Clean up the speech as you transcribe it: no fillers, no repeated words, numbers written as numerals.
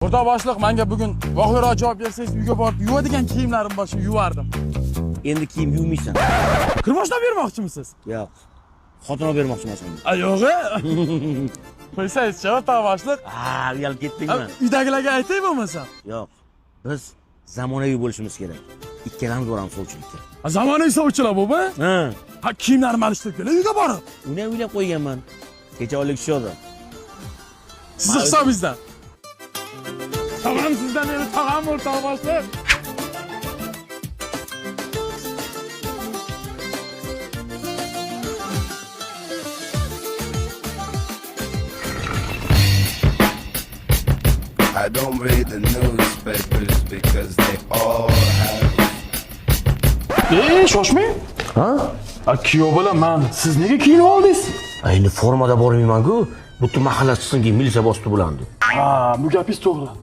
O'rta boshliq, menga bugun voqeaga javob bersangiz, uyga borib yuvadigan kiyimlarim bor, shu yuvardim. Endi kiyim yuvmaysan. Kirmoshdan bermoqchimisiz? Yo'q. Xotin olib bermoqchiman. Yo'q. Qo'ysangiz-chi, o'rta boshliq. Uyalib ketdingmi? Uydagilarga aytay bo'lmasa. Yo'q. Biz zamonaviy bo'lishimiz kerak. Ikkalamiz boramiz sovchilikka. Zamonaviy sovchilar bu. Ha, Kiyimlarni alishtirib kelay uyga borib. uni o'ylab qo'yganman. Kecha oylik tushadi. Siz hisobingizdan. Tamam, sizdan meni tog'am o'rta boshliq. I don't read the newspapers because they all have. Shoshmang. Ha? Kuyov bo'laman. Siz nega kiyinib oldingiz? Endi formada bormayman-ku. Butun mahalla chiqsinki militsiya bosdi bo'landi. Bu gapingiz to'g'ri.